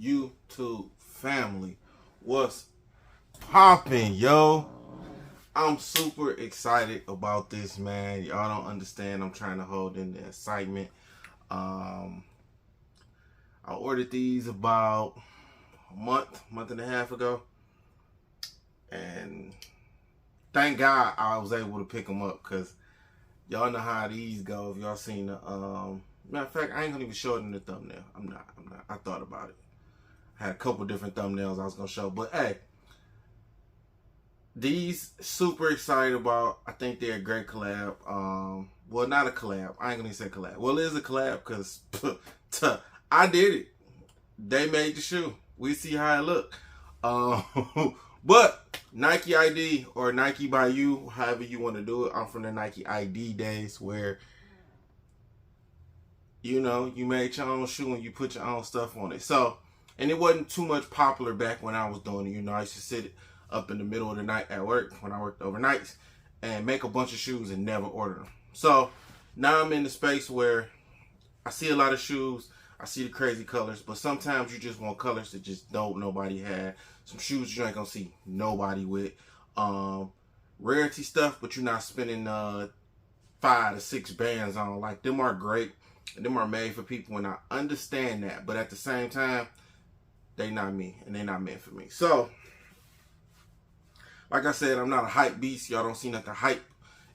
YouTube family? What's popping, yo? I'm super excited about this, man. Y'all don't understand. I'm trying to hold in the excitement. I ordered these about a month and a half ago, and thank God I was able to pick them up, because y'all know how these go. If y'all seen the matter of fact, I ain't gonna even show it in the thumbnail. I'm not. I thought about it. I had a couple different thumbnails I was gonna show, but hey, these super excited about. I think they're a great collab. Well, not a collab. I ain't gonna say collab. Well, it is a collab because I did it. They made the shoe. We see how it look. But Nike ID or Nike by you, however you want to do it. I'm from the Nike ID days where, you know, you made your own shoe and you put your own stuff on it. So, and it wasn't too much popular back when I was doing it. You know, I used to sit up in the middle of the night at work when I worked overnights and make a bunch of shoes and never order them. So now I'm in the space where I see a lot of shoes. I see the crazy colors, but sometimes you just want colors that just nobody had. Some shoes you ain't gonna see nobody with. Rarity stuff, but you're not spending 5 to 6 bands on. Like, them are great. Them are made for people, and I understand that. But at the same time, they not me, and they not meant for me. So, like I said, I'm not a hype beast. Y'all don't see nothing hype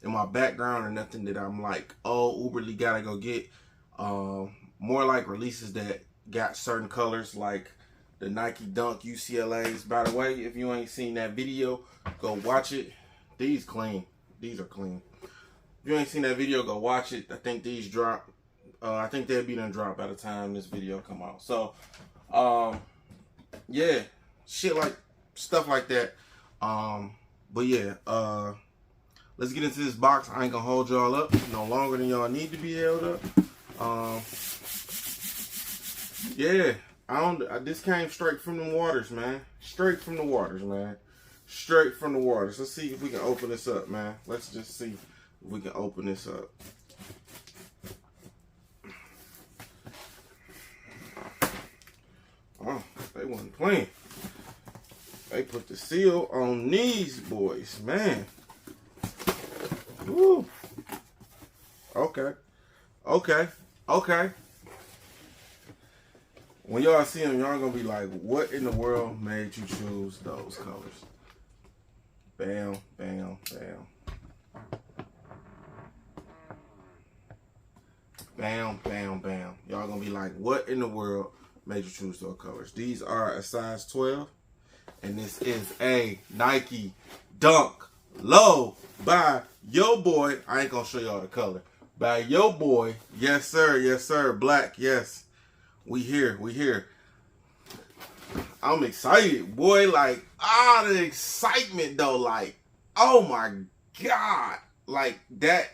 in my background or nothing that I'm like, oh, uberly gotta go get. More like releases that got certain colors, like the Nike Dunk UCLAs. By the way, if you ain't seen that video, go watch it. These clean. These are clean. If you ain't seen that video, go watch it. I think these drop. I think they'll be done drop by the time this video come out. So, yeah, shit like stuff like that. But yeah, let's get into this box. I ain't gonna hold y'all up no longer than y'all need to be held up. Yeah, this came straight from the waters, man. Straight from the waters, man. Straight from the waters. Let's see if we can open this up, man. Let's just see if we can open this up. Oh, they wasn't playing. They put the seal on these boys, man. Woo. Okay. When y'all see them, y'all gonna be like, what in the world made you choose those colors? Bam, bam, bam. Bam, bam, bam. Y'all gonna be like, what in the world made you choose those colors? These are a size 12. And this is a Nike Dunk Low by your boy. I ain't gonna show y'all the color. By your boy. Yes, sir. Black, yes. We here. I'm excited, boy. Like, the excitement, though. Like, oh my God. Like, that.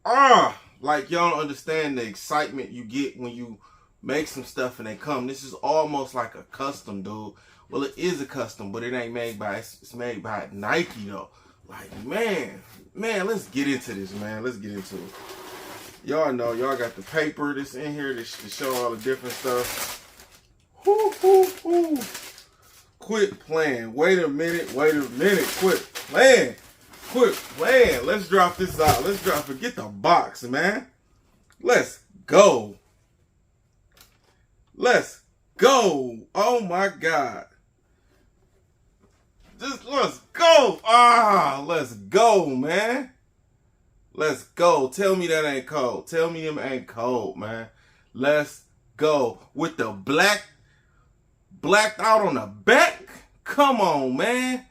Like, y'all don't understand the excitement you get when you make some stuff and they come. This is almost like a custom, dude. Well, it is a custom, but it ain't made by, it's made by Nike, though. Like, man, let's get into this, man. Let's get into it. Y'all know, y'all got the paper that's in here to show all the different stuff. Quit playing. Wait a minute. Quit playing. Let's drop this out. Forget the box, man. Let's go. Oh my God. Just let's go. Let's go, man. Let's go. Tell me that ain't cold. Tell me them ain't cold, man. Let's go. With the blacked out on the back. Come on, man.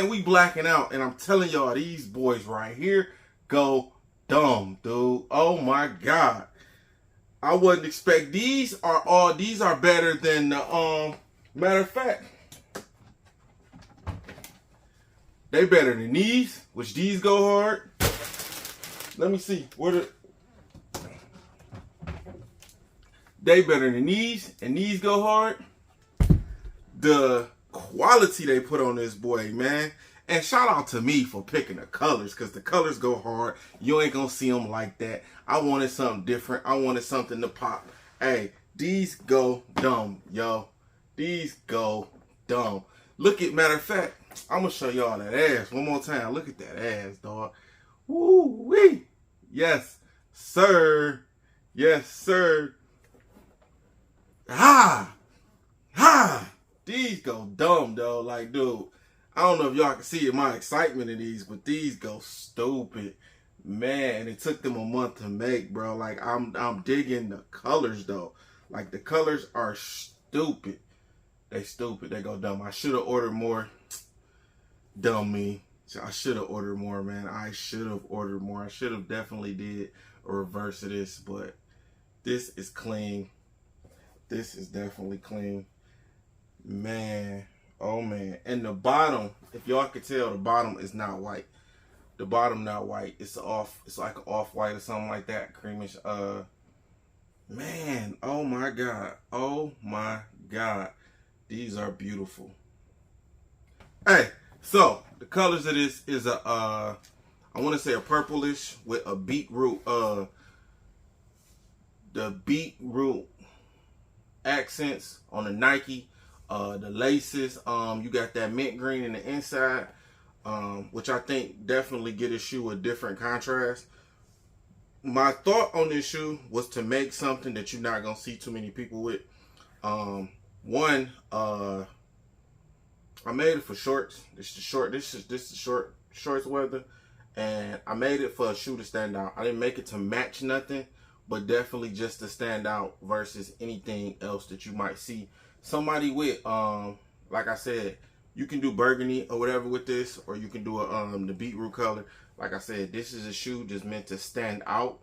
We blacking out. And I'm telling y'all, these boys right here go dumb, dude. Oh my God. I wouldn't expect these are better than the matter of fact. They better than these, which these go hard. Let me see. They better than these, and these go hard. The quality they put on this boy, man. And shout out to me for picking the colors, because the colors go hard. You ain't gonna see them like that. I wanted something different. I wanted something to pop. Hey, these go dumb, yo. These go dumb. Look at, matter of fact, I'm gonna show y'all that ass one more time. Look at that ass, dog. Woo-wee. Yes, sir. Yes, sir. These go dumb, though. Like, dude, I don't know if y'all can see my excitement in these, but these go stupid. Man, it took them a month to make, bro. Like, I'm digging the colors, though. Like, the colors are stupid. They stupid. They go dumb. I should have ordered more. Dumb me. I should have ordered more, man. I should have ordered more. I should have definitely did a reverse of this, but this is clean. This is definitely clean. Man, oh man. And the bottom, if y'all can tell, the bottom is not white. The bottom not white. It's like an off-white or something like that. Creamish. Man, oh my God. Oh my God. These are beautiful. Hey, so the colors of this is I want to say a purplish with a beetroot, the beetroot accents on the Nike, the laces. You got that mint green in the inside, which I think definitely get a shoe a different contrast. My thought on this shoe was to make something that you're not gonna see too many people with. One, I made it for shorts. This is shorts weather, and I made it for a shoe to stand out. I didn't make it to match nothing, but definitely just to stand out versus anything else that you might see somebody with. Like I said, you can do burgundy or whatever with this, or you can do the beetroot color. Like I said, this is a shoe just meant to stand out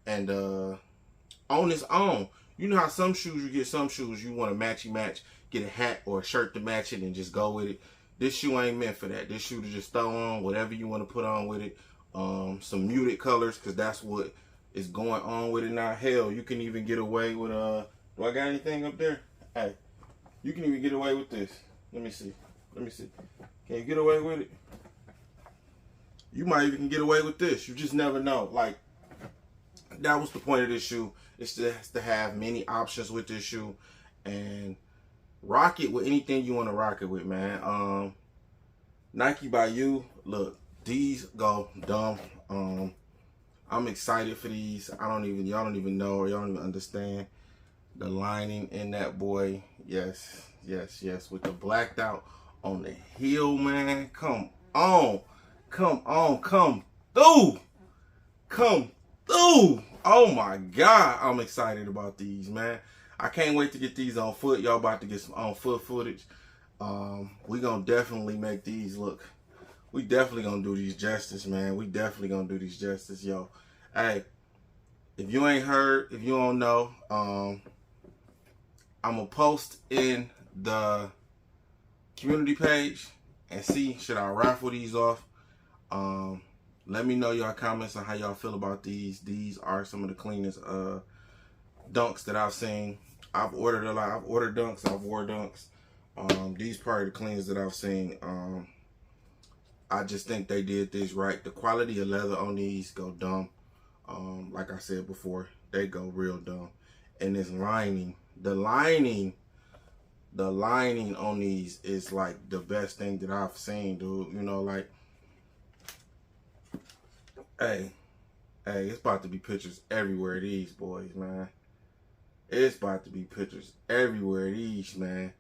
and on its own. You know how some shoes, you get some shoes you want to match, get a hat or a shirt to match it and just go with it. This shoe ain't meant for that. This shoe to just throw on whatever you want to put on with it. Some muted colors, because that's what is going on with it now. Hell, you can even get away with do I got anything up there? Hey, you can even get away with this. Let me see. Can you get away with it? You might even get away with this. You just never know. Like, that was the point of this shoe. It's just to have many options with this shoe and rock it with anything you want to rock it with, man. Nike by You. Look, these go dumb. I'm excited for these. Y'all don't even know, or y'all don't even understand the lining in that boy. Yes. With the blacked out on the heel, man. Come on. Come through. Oh my God. I'm excited about these, man. I can't wait to get these on foot. Y'all about to get some on foot footage. We gonna definitely make these look. We definitely gonna do these justice, man. Yo. Hey, if you ain't heard, if you don't know, I'm gonna post in the community page and see, should I raffle these off? Let me know y'all comments on how y'all feel about these. These are some of the cleanest dunks that I've seen. I've ordered a lot. I've ordered dunks. I've wore dunks. These probably the cleanest that I've seen. I just think they did this right. The quality of leather on these go dumb. Like I said before, they go real dumb. And this lining, the lining on these is like the best thing that I've seen, dude. You know, like, hey, it's about to be pictures everywhere, these boys, man. It's about to be pictures everywhere, these, man.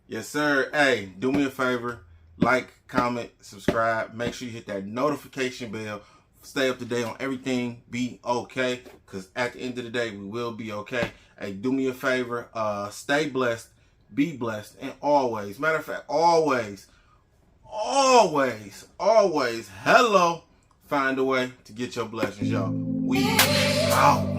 Yes, sir. Hey, do me a favor. Like, comment, subscribe. Make sure you hit that notification bell. Stay up to date on everything. Be okay. Because at the end of the day, we will be okay. Hey, do me a favor. Stay blessed. Be blessed. And always, matter of fact, always, hello, find a way to get your blessings, y'all. We out.